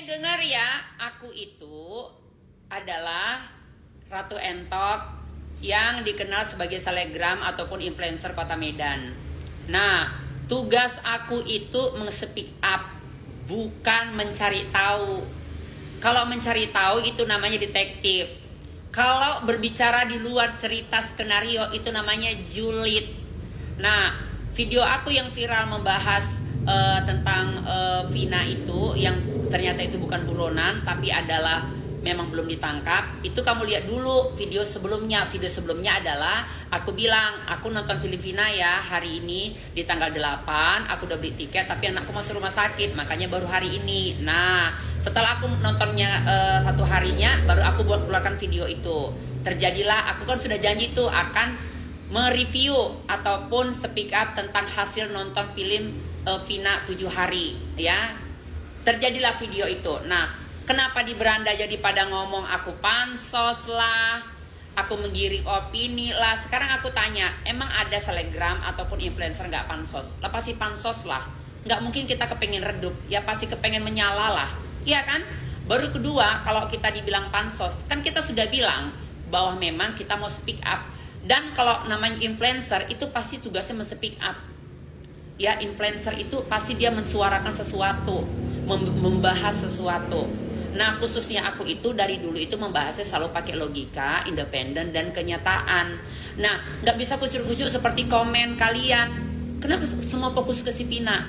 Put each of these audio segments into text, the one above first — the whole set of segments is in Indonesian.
Dengar ya, aku itu adalah Ratu Entok yang dikenal sebagai selebgram ataupun influencer Kota Medan. Nah, tugas aku itu meng-speak up, bukan mencari tahu. Kalau mencari tahu itu namanya detektif. Kalau berbicara di luar cerita skenario itu namanya julid. Nah, video aku yang viral membahas tentang Vina itu yang ternyata itu bukan buronan tapi adalah memang belum ditangkap. Itu kamu lihat dulu video sebelumnya. Video sebelumnya adalah aku bilang aku nonton film Vina ya hari ini di tanggal 8. Aku udah beli tiket tapi anakku masuk rumah sakit, makanya baru hari ini. Nah, setelah aku nontonnya satu harinya baru aku buat keluarkan video itu. Terjadilah, aku kan sudah janji tuh akan mereview ataupun speak up tentang hasil nonton film Vina 7 hari ya. Terjadilah video itu. Nah, kenapa di beranda jadi pada ngomong aku pansos lah, aku menggiring opini lah. Sekarang aku tanya, emang ada selebgram ataupun influencer nggak pansos? Lah pasti pansos lah. Nggak mungkin kita kepengen redup, ya pasti kepengen menyala lah, iya kan? Baru kedua, kalau kita dibilang pansos, kan kita sudah bilang bahwa memang kita mau speak up. Dan kalau namanya influencer itu pasti tugasnya men-speak up. Ya, influencer itu pasti dia mensuarakan sesuatu, membahas sesuatu. Nah, khususnya aku itu dari dulu itu membahasnya selalu pakai logika, independen dan kenyataan. Nah, nggak bisa kucur-kucur seperti komen kalian. Kenapa semua fokus ke si Vina?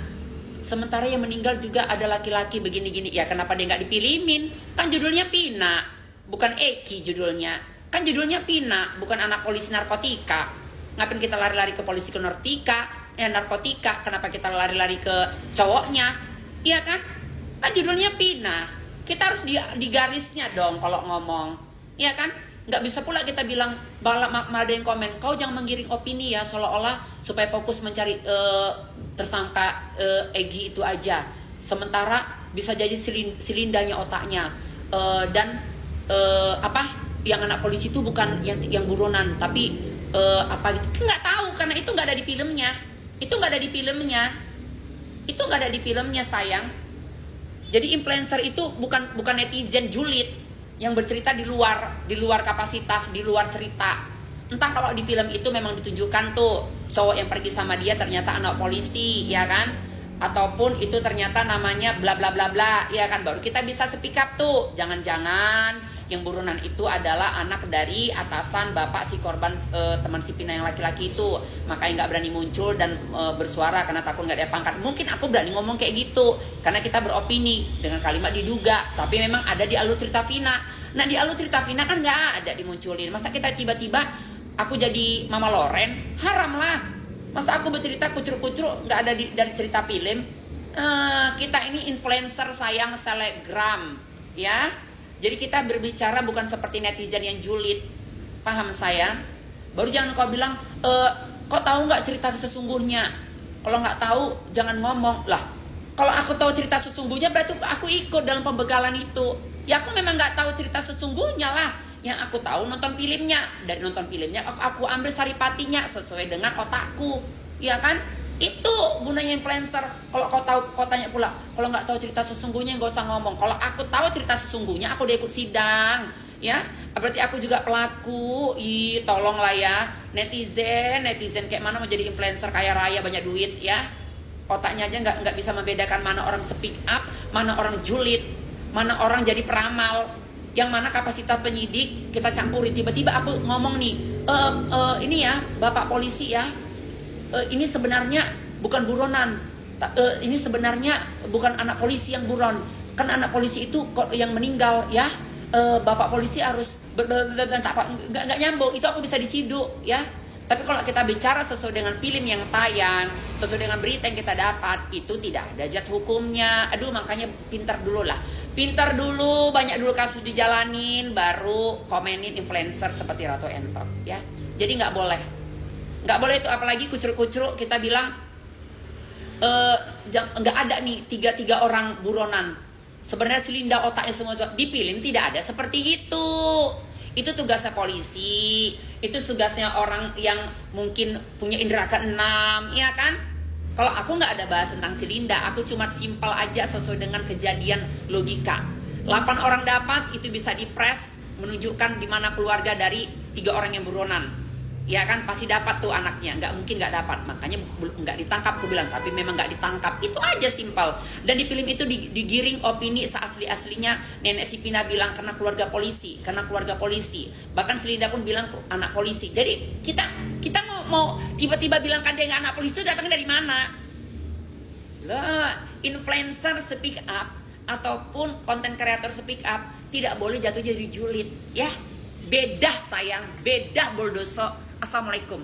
Sementara yang meninggal juga ada laki-laki begini-gini. Ya, kenapa dia nggak dipilimin? Kan judulnya Vina, bukan Eki judulnya. Kan judulnya Vina, bukan anak polisi narkotika. Ngapain kita lari-lari ke polisi ke narkotika? Kenapa kita lari-lari ke cowoknya? Iya kan? Kan judulnya Vina. Kita harus di garisnya dong kalau ngomong. Iya kan? Nggak bisa pula kita bilang ada yang komen, kau jangan menggiring opini ya, seolah-olah supaya fokus mencari tersangka Egi itu aja. Sementara bisa jadi silindanya otaknya. Dan yang anak polisi itu bukan yang buronan, tapi gitu. Nggak tahu karena itu nggak ada di filmnya. Itu nggak ada di filmnya sayang. Jadi influencer itu bukan netizen julid yang bercerita di luar kapasitas, di luar cerita. Entah kalau di film itu memang ditunjukkan tuh cowok yang pergi sama dia ternyata anak polisi, ya kan? Ataupun itu ternyata namanya bla bla bla bla, ya kan? Baru kita bisa speak up tuh. Jangan-jangan yang buronan itu adalah anak dari atasan bapak si korban, teman si Vina yang laki-laki itu, makanya nggak berani muncul dan bersuara karena takut nggak ada pangkat. Mungkin aku berani ngomong kayak gitu karena kita beropini dengan kalimat diduga, tapi memang ada di alur cerita Vina. Nah, di alur cerita Vina kan nggak ada dimunculin. Masa kita tiba-tiba aku jadi Mama Loren? Haram lah. Masa aku bercerita kucur-kucur nggak ada dari cerita film? Kita ini influencer sayang, selebgram ya. Jadi kita berbicara bukan seperti netizen yang julid. Paham saya? Baru jangan kau bilang, kau tahu nggak cerita sesungguhnya? Kalau nggak tahu, jangan ngomong. Lah, kalau aku tahu cerita sesungguhnya berarti aku ikut dalam pembegalan itu. Ya aku memang nggak tahu cerita sesungguhnya lah. Yang aku tahu nonton filmnya. Dari nonton filmnya aku ambil saripatinya sesuai dengan otakku. Ya kan? Itu gunanya influencer. Kalau kau tanya pula, kalau nggak tahu cerita sesungguhnya nggak usah ngomong. Kalau aku tahu cerita sesungguhnya, aku udah ikut sidang, ya. Berarti aku juga pelaku. Tolonglah ya, netizen kayak mana mau jadi influencer kaya raya banyak duit ya. Otaknya aja nggak bisa membedakan mana orang speak up, mana orang julid, mana orang jadi peramal, yang mana kapasitas penyidik kita campuri. Tiba-tiba aku ngomong nih, ini ya, Bapak polisi ya. Ini sebenarnya bukan buronan, ini sebenarnya bukan anak polisi yang buron, kan anak polisi itu yang meninggal ya. Bapak polisi harus nggak nyambung, itu aku bisa diciduk ya. Tapi kalau kita bicara sesuai dengan film yang tayang, sesuai dengan berita yang kita dapat, itu tidak ada jat hukumnya. Aduh, makanya pintar dulu lah, pintar dulu, banyak dulu kasus dijalanin, baru komenin influencer seperti Ratu Entok ya. Jadi nggak boleh itu, apalagi kucur-kucur kita bilang nggak ada nih tiga orang buronan. Sebenarnya silinda otaknya semua di film tidak ada seperti itu. Itu tugasnya polisi, itu tugasnya orang yang mungkin punya indera keenam, ya kan? Kalau aku nggak ada bahas tentang si Linda, aku cuma simpel aja sesuai dengan kejadian logika. 8 orang dapat, itu bisa dipres, menunjukkan di mana keluarga dari 3 orang yang buronan. Ya kan, pasti dapat tuh anaknya, nggak mungkin nggak dapat. Makanya nggak ditangkap, aku bilang, tapi memang nggak ditangkap. Itu aja simpel. Dan di film itu digiring opini seasli-aslinya. Nenek si Pina bilang karena keluarga polisi, karena keluarga polisi. Bahkan si Linda pun bilang anak polisi. Jadi kita mau tiba-tiba bilang kan dia nggak anak polisi, itu datang dari mana? Loh, influencer speak up ataupun konten kreator speak up tidak boleh jatuh jadi julid, ya. Beda sayang, beda boldoso. Assalamualaikum.